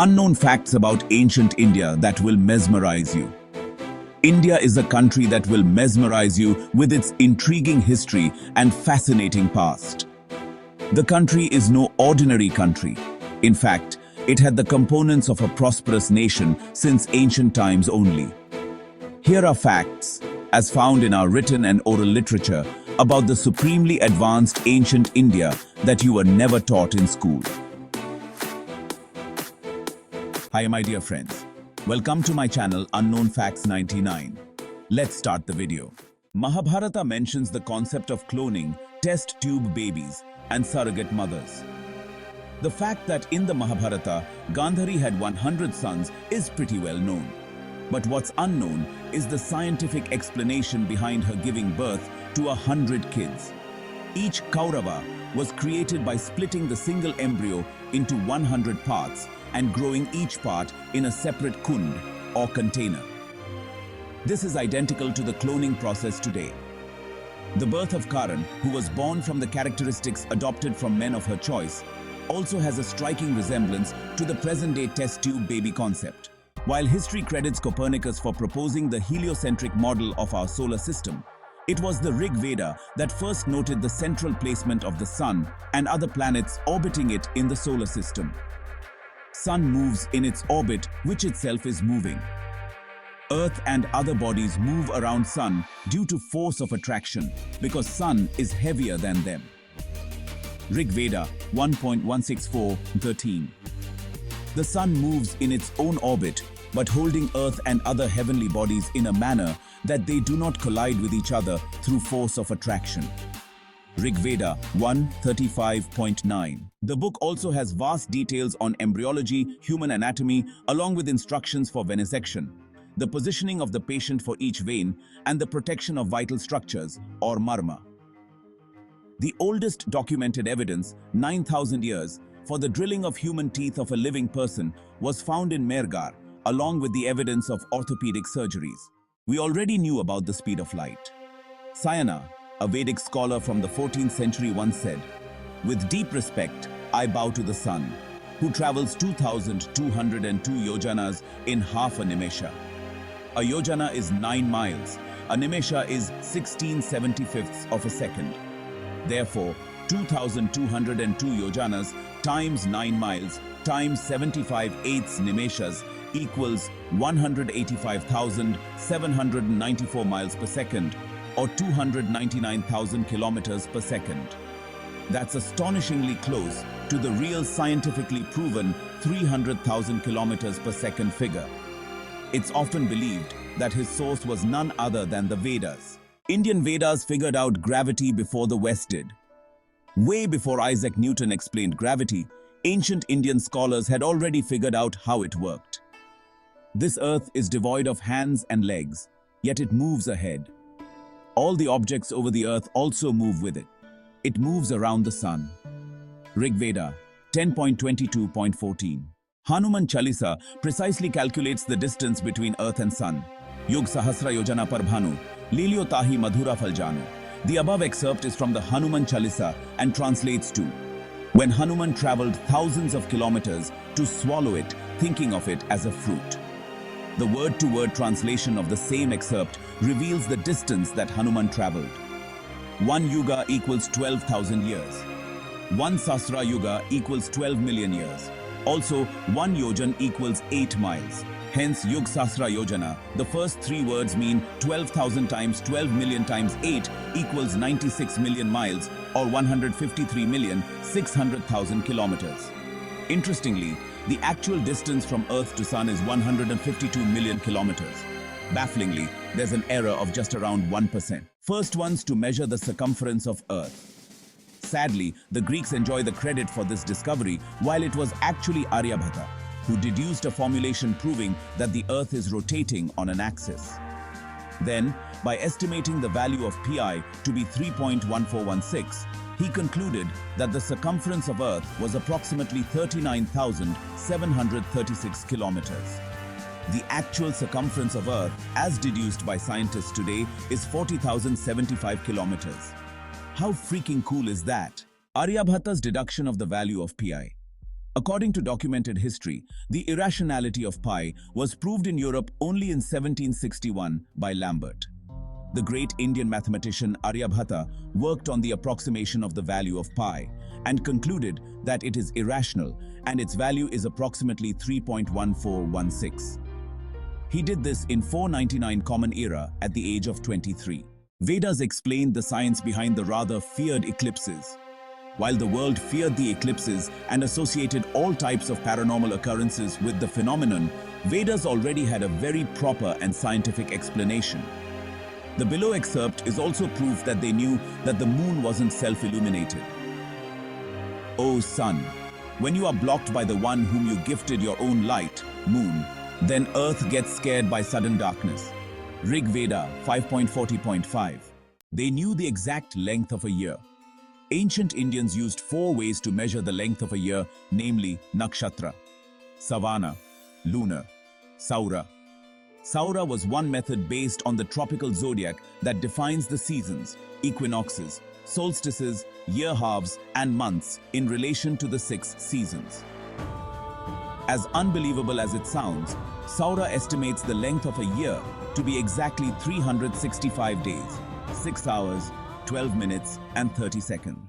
Unknown facts about ancient India that will mesmerize you. India is a country that will mesmerize you with its intriguing history and fascinating past. The country is no ordinary country. In fact, it had the components of a prosperous nation since ancient times only. Here are facts, as found in our written and oral literature, about the supremely advanced ancient India that you were never taught in school. Hi my dear friends, welcome to my channel Unknown Facts 99. Let's start the video. Mahabharata mentions the concept of cloning, test tube babies, and surrogate mothers. The fact that in the Mahabharata, Gandhari had 100 sons is pretty well known. But what's unknown is the scientific explanation behind her giving birth to 100 kids. Each Kaurava was created by splitting the single embryo into 100 parts and growing each part in a separate kund or container. This is identical to the cloning process today. The birth of Karan, who was born from the characteristics adopted from men of her choice, also has a striking resemblance to the present-day test tube baby concept. While history credits Copernicus for proposing the heliocentric model of our solar system, it was the Rig Veda that first noted the central placement of the Sun and other planets orbiting it in the solar system. Sun moves in its orbit, which itself is moving. Earth and other bodies move around Sun due to force of attraction, because Sun is heavier than them. Rig Veda 1.164:13. The Sun moves in its own orbit, but holding Earth and other heavenly bodies in a manner that they do not collide with each other through force of attraction. Rig Veda 1.35.9. The book also has vast details on embryology, human anatomy, along with instructions for venesection, the positioning of the patient for each vein, and the protection of vital structures, or marma. The oldest documented evidence, 9,000 years, for the drilling of human teeth of a living person was found in Mergar, along with the evidence of orthopedic surgeries. We already knew about the speed of light. Sayana, a Vedic scholar from the 14th century, once said, "With deep respect, I bow to the sun, who travels 2,202 yojanas in half a nimesha." A yojana is 9 miles. A nimesha is 16/75ths of a second. Therefore, 2,202 yojanas times 9 miles times 75/8 nimeshas equals 185,794 miles per second, or 299,000 kilometers per second. That's astonishingly close to the real scientifically proven 300,000 kilometers per second figure. It's often believed that his source was none other than the Vedas. Indian Vedas figured out gravity before the West did. Way before Isaac Newton explained gravity, ancient Indian scholars had already figured out how it worked. This earth is devoid of hands and legs, yet it moves ahead. All the objects over the earth also move with it. It moves around the sun. Rig Veda 10.22.14. Hanuman Chalisa precisely calculates the distance between earth and sun. Yug Sahasra Yojana Par Bhanu, Lilyo Tahi Madhura Phal Janu. The above excerpt is from the Hanuman Chalisa and translates to, when Hanuman traveled thousands of kilometers to swallow it, thinking of it as a fruit. The word-to-word translation of the same excerpt reveals the distance that Hanuman traveled. 1 yuga equals 12,000 years. 1 Sasra yuga equals 12 million years. Also, 1 yojan equals 8 miles. Hence, Yug Sasra Yojana, the first 3 words mean 12,000 times 12 million times 8 equals 96 million miles, or 153,600,000 kilometers. Interestingly, the actual distance from Earth to Sun is 152 million kilometers. Bafflingly, there's an error of just around 1%. First ones to measure the circumference of Earth. Sadly, the Greeks enjoy the credit for this discovery, while it was actually Aryabhatta who deduced a formulation proving that the Earth is rotating on an axis. Then, by estimating the value of pi to be 3.1416, he concluded that the circumference of Earth was approximately 39,736 kilometers. The actual circumference of Earth, as deduced by scientists today, is 40,075 kilometers. How freaking cool is that? Aryabhatta's deduction of the value of pi. According to documented history, the irrationality of pi was proved in Europe only in 1761 by Lambert. The great Indian mathematician Aryabhatta worked on the approximation of the value of pi and concluded that it is irrational and its value is approximately 3.1416. He did this in 499 Common Era at the age of 23. Vedas explained the science behind the rather feared eclipses. While the world feared the eclipses and associated all types of paranormal occurrences with the phenomenon, Vedas already had a very proper and scientific explanation. The below excerpt is also proof that they knew that the moon wasn't self-illuminated. O sun, when you are blocked by the one whom you gifted your own light, moon, then earth gets scared by sudden darkness. Rig Veda 5.40.5. They knew the exact length of a year. Ancient Indians used 4 ways to measure the length of a year, namely nakshatra, savana, lunar, saura. Saura was one method based on the tropical zodiac that defines the seasons, equinoxes, solstices, year halves, and months in relation to the 6 seasons. As unbelievable as it sounds, Saura estimates the length of a year to be exactly 365 days, 6 hours, 12 minutes, and 30 seconds.